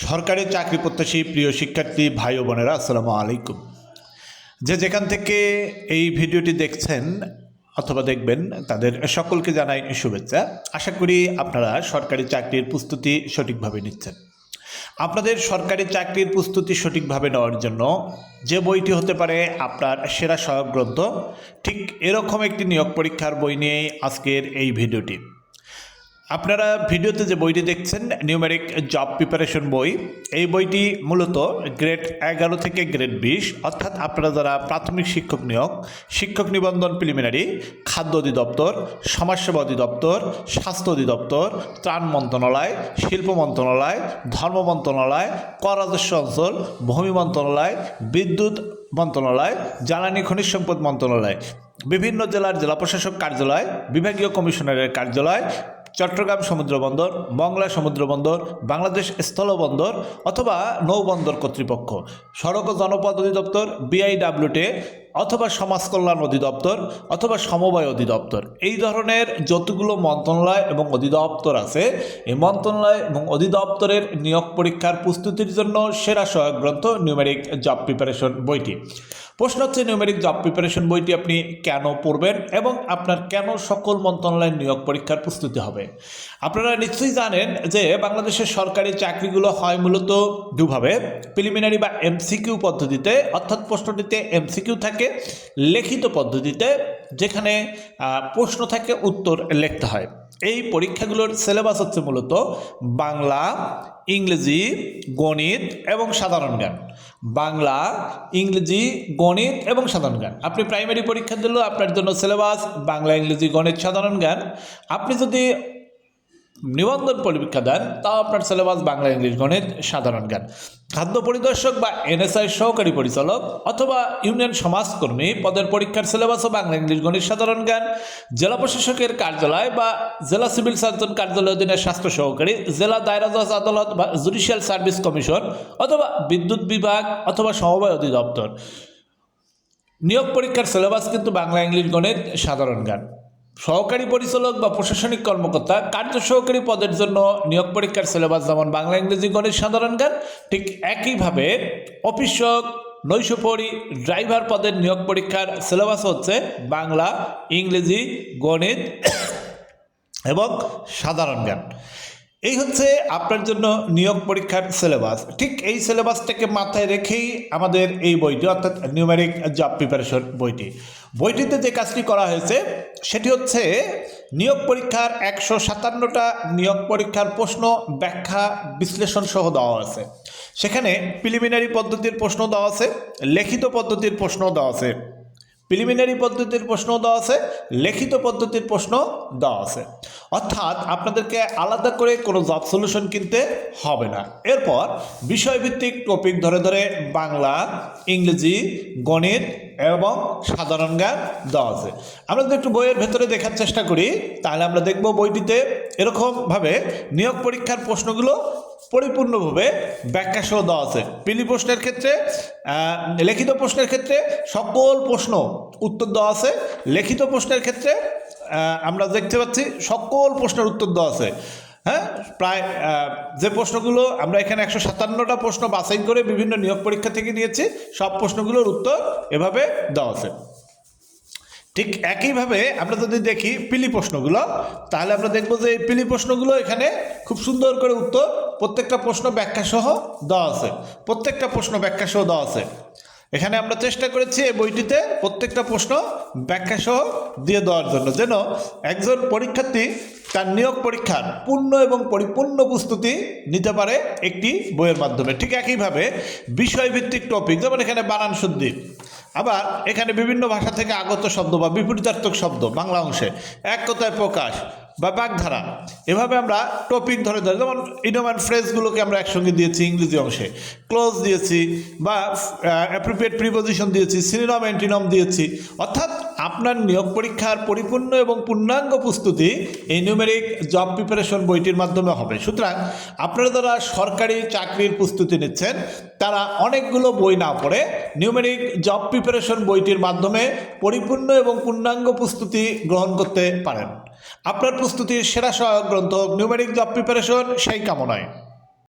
সরকারি চাকরি প্রত্যাশী প্রিয় শিক্ষার্থী ভাই ও বোনেরা, আসসালামু আলাইকুম। যেখান থেকে এই ভিডিওটি দেখছেন অথবা দেখবেন তাদের সকলকে জানাই শুভেচ্ছা। আশা করি আপনারা সরকারি চাকরির প্রস্তুতি সঠিকভাবে নিচ্ছেন। আপনাদের সরকারি চাকরির প্রস্তুতি সঠিকভাবে নেওয়ার জন্য যে বইটি হতে পারে আপনার সেরা সহায়ক গ্রন্থ, ঠিক এরকম একটি নিয়োগ পরীক্ষার বই নিয়েই আজকের এই ভিডিওটি। আপনারা ভিডিওতে যে বইটি দেখছেন নিউমেরিক জব প্রিপারেশন বই, এই বইটি মূলত গ্রেড 11 থেকে গ্রেড 20 অর্থাৎ আপনারা যারা প্রাথমিক শিক্ষক নিয়োগ, শিক্ষক নিবন্ধন প্রিলিমিনারি, খাদ্য অধিদপ্তর, সমাজসেবা অধিদপ্তর, স্বাস্থ্য অধিদপ্তর, ত্রাণ মন্ত্রণালয়, শিল্প মন্ত্রণালয়, ধর্ম মন্ত্রণালয়, কর রাজস্ব অঞ্চল, ভূমি মন্ত্রণালয়, বিদ্যুৎ মন্ত্রণালয়, জ্বালানি খনিজ সম্পদ মন্ত্রণালয়, বিভিন্ন জেলার জেলা প্রশাসক কার্যালয়, বিভাগীয় কমিশনারের কার্যালয়, চট্টগ্রাম সমুদ্রবন্দর, মংলা সমুদ্রবন্দর, বাংলাদেশ স্থলবন্দর অথবা নৌবন্দর কর্তৃপক্ষ, সড়ক ও জনপথ অধিদপ্তর, বিআইডব্লিউটি অথবা সমাজ কল্যাণ অধিদপ্তর অথবা সমবায় অধিদপ্তর, এই ধরনের যতগুলো মন্ত্রণালয় এবং অধিদপ্তর আছে, এই মন্ত্রণালয় এবং অধিদপ্তরের নিয়োগ পরীক্ষার প্রস্তুতির জন্য সেরা সহায়ক গ্রন্থ নিউমেরিক জব প্রিপারেশন বইটি। প্রশ্ন হচ্ছে, নিউমেরিক জব প্রিপারেশন বইটি আপনি কেন পড়বেন এবং আপনার কেন সকল মন্ত্রণালয়ের নিয়োগ পরীক্ষার প্রস্তুতি হবে। আপনারা নিশ্চয়ই জানেন যে বাংলাদেশের সরকারি চাকরিগুলো হয় মূলত দুভাবে, প্রিলিমিনারি বা এমসিকিউ পদ্ধতিতে, অর্থাৎ প্রশ্নটিতে এমসিকিউ থাকে, লিখিত পদ্ধতিতে যেখানে প্রশ্ন থাকে উত্তর লিখতে হয়। এই পরীক্ষাগুলোর সিলেবাস হচ্ছে মূলত বাংলা, ইংরেজি, গণিত এবং সাধারণ জ্ঞান। বাংলা, ইংরেজি, গণিত এবং সাধারণ জ্ঞান। আপনি প্রাইমারি পরীক্ষা দিলেও আপনার জন্য সিলেবাস বাংলা, ইংরেজি, গণিত, সাধারণ জ্ঞান। আপনি যদি নিবন্ধন পরীক্ষা দেন তাও আপনার সিলেবাস বাংলা, ইংলিশ, গণিত, সাধারণ জ্ঞান। খাদ্য পরিদর্শক বা এনএসআই সহকারী পরিচালক অথবা ইউনিয়ন সমাজকর্মী পদের পরীক্ষার সিলেবাসও বাংলা, ইংলিশ, গণিত, সাধারণ জ্ঞান। জেলা প্রশাসকের কার্যালয় বা জেলা সিভিল সার্জন কার্যালয় অধীনে স্বাস্থ্য সহকারী, জেলা দায়রা জজ আদালত বা জুডিশিয়াল সার্ভিস কমিশন অথবা বিদ্যুৎ বিভাগ অথবা সমবায় অধিদপ্তর, নিয়োগ পরীক্ষার সিলেবাস কিন্তু বাংলা, ইংলিশ, গণিত, সাধারণ জ্ঞান। সহকারী পরিচালক বা প্রশাসনিক কর্মকর্তা কার্য সহকারী পদের জন্য নিয়োগ পরীক্ষার সিলেবাস যেমন বাংলা, ইংরেজি, গণিত, সাধারণ জ্ঞান, ঠিক একইভাবে অফিস সহায়ক, নৈশপ্রহরী, ড্রাইভার পদের নিয়োগ পরীক্ষার সিলেবাস হচ্ছে বাংলা, ইংরেজি, গণিত এবং সাধারণ জ্ঞান। এই হচ্ছে আপনার জন্য নিয়োগ পরীক্ষার সিলেবাস। ঠিক এই সিলেবাসটাকে মাথায় রেখেই আমাদের এই বইটি, অর্থাৎ নিউমেরিক জব প্রিপারেশন বইটিতে যে কাজটি করা হয়েছে সেটি হচ্ছে নিয়োগ পরীক্ষার 157টা নিয়োগ পরীক্ষার প্রশ্ন ব্যাখ্যা বিশ্লেষণ সহ দেওয়া আছে। সেখানে প্রিলিমিনারি পদ্ধতির প্রশ্ন দেওয়া আছে, লিখিত পদ্ধতির প্রশ্ন দেওয়া আছে, প্রিলিমিনারি পদ্ধতির প্রশ্ন দেওয়া আছে, লিখিত পদ্ধতির প্রশ্ন দেওয়া আছে। অর্থাৎ আপনাদেরকে আলাদা করে কোনো জব সলিউশন কিনতে হবে না। এরপর বিষয়ভিত্তিক টপিক ধরে ধরে বাংলা, ইংরেজি, গণিত এবং সাধারণ জ্ঞান দেওয়া আছে। আমরা যদি একটু বইয়ের ভেতরে দেখার চেষ্টা করি তাহলে আমরা দেখব বইটিতে এরকমভাবে নিয়োগ পরীক্ষার প্রশ্নগুলো পরিপূর্ণভাবে ব্যাখ্যা সহ দেওয়া আছে। প্রিলি প্রশ্নের ক্ষেত্রে, লিখিত প্রশ্নের ক্ষেত্রে সকল প্রশ্ন উত্তর দেওয়া আছে। লিখিত প্রশ্নের ক্ষেত্রে আমরা দেখতে পাচ্ছি সকল প্রশ্নের উত্তর দেওয়া আছে। হ্যাঁ, প্রায় যে প্রশ্নগুলো আমরা এখানে 157টা প্রশ্ন বাছাই করে বিভিন্ন নিয়োগ পরীক্ষা থেকে নিয়েছি, সব প্রশ্নগুলোর উত্তর এভাবে দেওয়া আছে। ঠিক একইভাবে আমরা যদি দেখি পিলি প্রশ্নগুলো, তাহলে আমরা দেখব যে এই পিলি প্রশ্নগুলো এখানে খুব সুন্দর করে উত্তর প্রত্যেকটা প্রশ্ন ব্যাখ্যা সহ দেওয়া আছে। প্রত্যেকটা প্রশ্ন ব্যাখ্যা সহ দেওয়া আছে। এখানে আমরা চেষ্টা করেছি এই বইটিতে প্রত্যেকটা প্রশ্ন ব্যাখ্যা সহ দিয়ে দেওয়ার জন্য, যেন একজন পরীক্ষার্থী তার নিয়োগ পরীক্ষার পূর্ণ এবং পরিপূর্ণ প্রস্তুতি নিতে পারে একটি বইয়ের মাধ্যমে। ঠিক একইভাবে বিষয়ভিত্তিক টপিক, যেমন এখানে বানান শুদ্ধি, আবার এখানে বিভিন্ন ভাষা থেকে আগত শব্দ বা বিপরীতার্থক শব্দ বাংলা অংশে, এক কথায় প্রকাশ বা বাগধারা, এভাবে আমরা টপিক ধরে ধরে, যেমন ইনোম্যান ফ্রেজগুলোকে আমরা একসঙ্গে দিয়েছি ইংরেজি অংশে, ক্লোজ দিয়েছি বা অ্যাপ্রোপ্রিয়েট প্রিপোজিশন দিয়েছি, সিনোনিম অ্যান্টিনিম দিয়েছি। অর্থাৎ আপনার নিয়োগ পরীক্ষার পরিপূর্ণ এবং পূর্ণাঙ্গ প্রস্তুতি এই নিউমেরিক জব প্রিপারেশন বইটির মাধ্যমে হবে। সুতরাং আপনারা যারা সরকারি চাকরির প্রস্তুতি নিচ্ছেন তারা অনেকগুলো বই না পড়ে নিউমেরিক জব প্রিপারেশন বইটির মাধ্যমে পরিপূর্ণ এবং পূর্ণাঙ্গ প্রস্তুতি গ্রহণ করতে পারেন। আপনার প্রস্তুতির সেরা সহায়ক গ্রন্থ নিউমেরিক জব প্রিপারেশন সেই কামনায়।